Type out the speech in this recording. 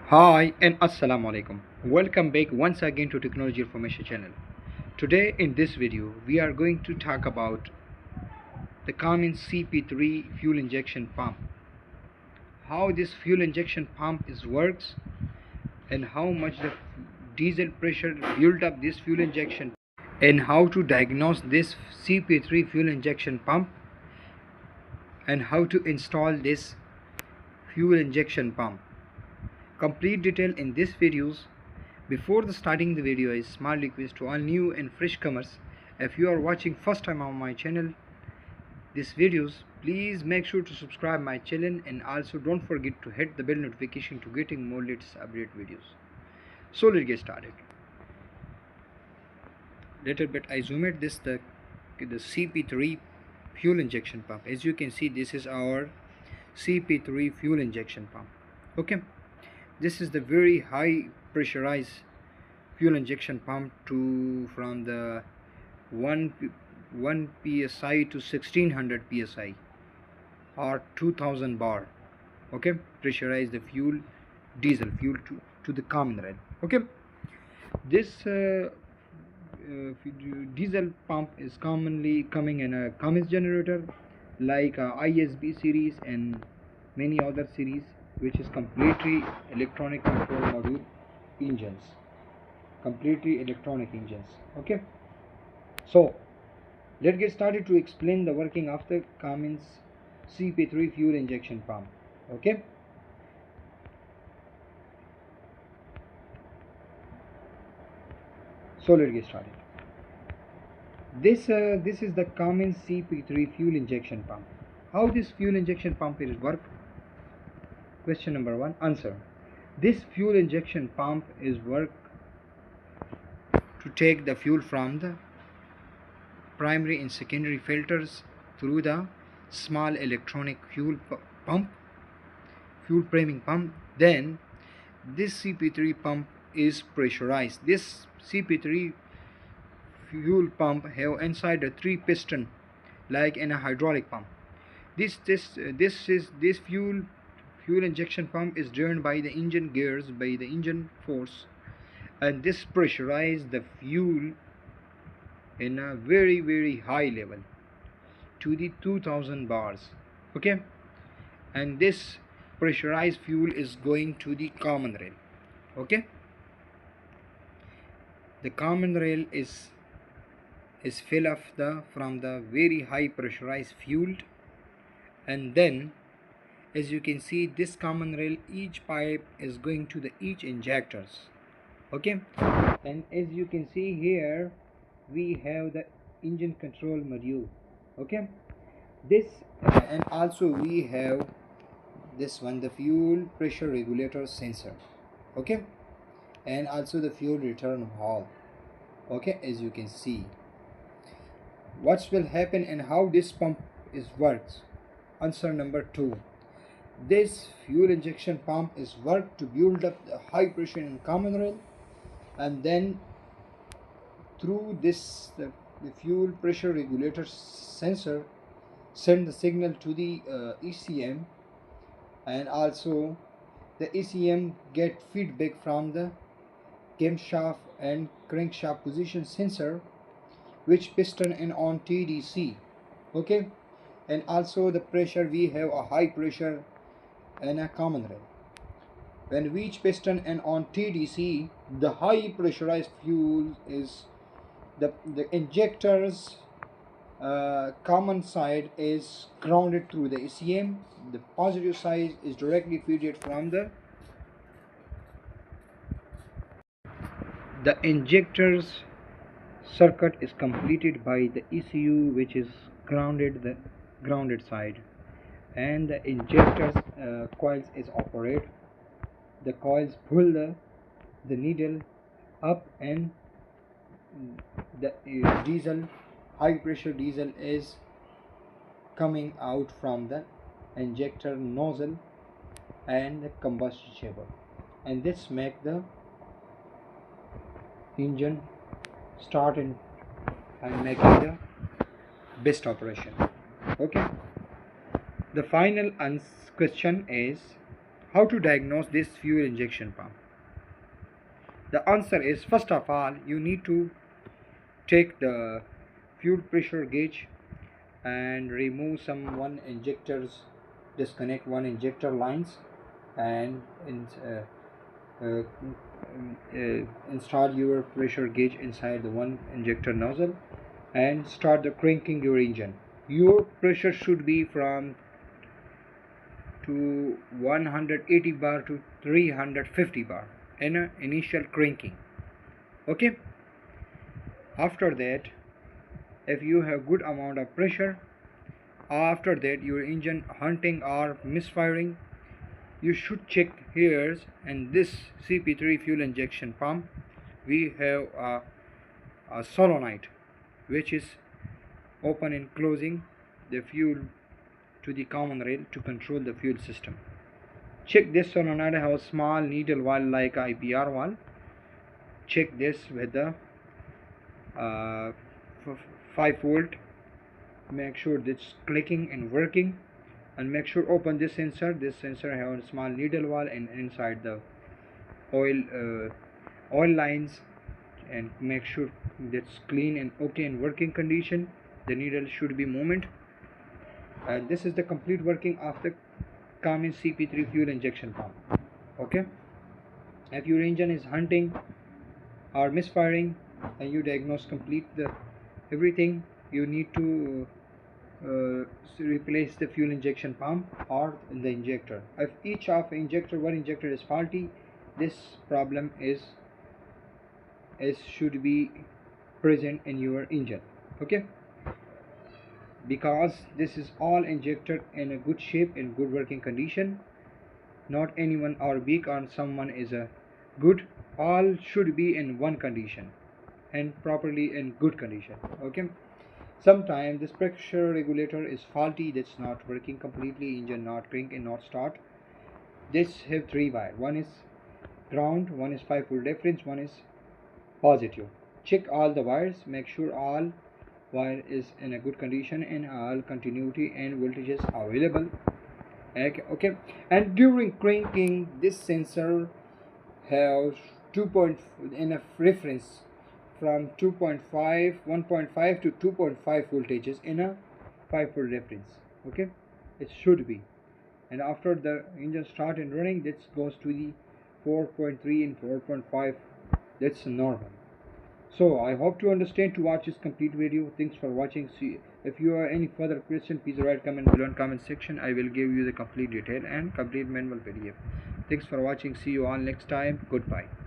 Hi and Assalamu alaikum. Welcome back once again to Technology Information channel. Today in this video we are going to talk about the Cummins CP3 fuel injection pump. How this fuel injection pump works and how much the diesel pressure built up this fuel injection and how to diagnose this CP3 fuel injection pump and how to install this fuel injection pump. Complete detail in this videos. Before starting the video, a small request to all new and fresh comers. If you are watching first time on my channel these videos, please make sure to subscribe my channel and also don't forget to hit the bell notification to getting more latest update videos. So let's get started. Little bit I zoom it this the CP3 fuel injection pump. As you can see, this is our CP3 fuel injection pump. Okay, this is the very high pressurized fuel injection pump from the 1 psi to 1600 psi or 2000 bar. Okay, pressurize the diesel fuel to the common rail. Okay, this diesel pump is commonly coming in a Cummins generator like ISB series and many other series, which is completely electronic control module engines, completely electronic engines. Okay, so let's get started to explain the working of the Cummins CP3 fuel injection pump. Okay, so let's get started. This is the Cummins CP3 fuel injection pump. How this fuel injection pump is work? Question number 1. Answer. This fuel injection pump is work to take the fuel from the primary and secondary filters through the small electronic fuel priming pump. Then this CP3 pump is pressurized. This CP3 fuel pump have inside a 3 piston like in a hydraulic pump. This fuel injection pump is driven by the engine gears, by the engine force, and this pressurize the fuel in a very high level to the 2000 bars. Okay, and this pressurized fuel is going to the common rail. Okay, the common rail is fill up from the very high pressurized fuel, and then as you can see, this common rail, each pipe is going to the each injectors. Okay, and as you can see here we have the engine control module. Okay, this and also we have this one, the fuel pressure regulator sensor. Okay, and also the fuel return valve. Okay, as you can see, what will happen and how this pump works. Answer number 2. This fuel injection pump is worked to build up the high pressure in common rail, and then through this the fuel pressure regulator sensor send the signal to the ECM, and also the ECM get feedback from the camshaft and crankshaft position sensor, which piston and on TDC. Okay, and also the pressure, we have a high pressure and a common rail. When which piston and on TDC, the high pressurized fuel is the injectors common side is grounded through the ECM. The positive side is directly fed from the injectors circuit is completed by the ECU, which is the grounded side, and the injectors coils is operate. The coils pull the needle up, and the diesel, high pressure diesel, is coming out from the injector nozzle and the combustion chamber, and this make the engine start and making the best operation. Okay, the final question is, How to diagnose this fuel injection pump? The answer is, first of all, you need to take the fuel pressure gauge and remove some one injectors, disconnect one injector lines, and uh, install your pressure gauge inside the one injector nozzle and start the cranking your engine. Your pressure should be from to 180 bar to 350 bar in a initial cranking. Okay, after that, if you have good amount of pressure, after that your engine hunting or misfiring, you should check here. And this CP3 fuel injection pump, we have a solenoid which is open and closing the fuel to the common rail to control the fuel system. Check this solenoid have a small needle valve like IPR valve. Check this with the 5 volt. Make sure it's clicking and working, and make sure open this sensor. This sensor have a small needle valve, and inside the oil lines, and make sure that's clean and okay in working condition. The needle should be movement. And this is the complete working of the Cummins CP3 fuel injection pump. Okay, if your engine is hunting or misfiring and you diagnose complete the everything, you need to replace the fuel injection pump or the injector. If each of one injector is faulty, this problem should be present in your engine. Okay, because this is all injector in a good shape, in good working condition. Not anyone or weak or someone is a good. All should be in one condition and properly in good condition. Okay, sometimes this pressure regulator is faulty, that's not working completely, engine not crank and not start. This have 3 wire, one is ground, one is 5 volt reference, one is positive. Check all the wires, make sure all wire is in a good condition and all continuity and voltages available. Okay, and during cranking, this sensor has 2. In a reference from 2.5 1.5 to 2.5 voltages in a 5 volt reference. Okay, it should be. And after the engine start and running, this goes to the 4.3 and 4.5. That's normal. So I hope to understand to watch this complete video. Thanks for watching. See, if you have any further question, please write comment below in comment section. I will give you the complete detail and complete manual PDF. Thanks for watching. See you all next time. Goodbye.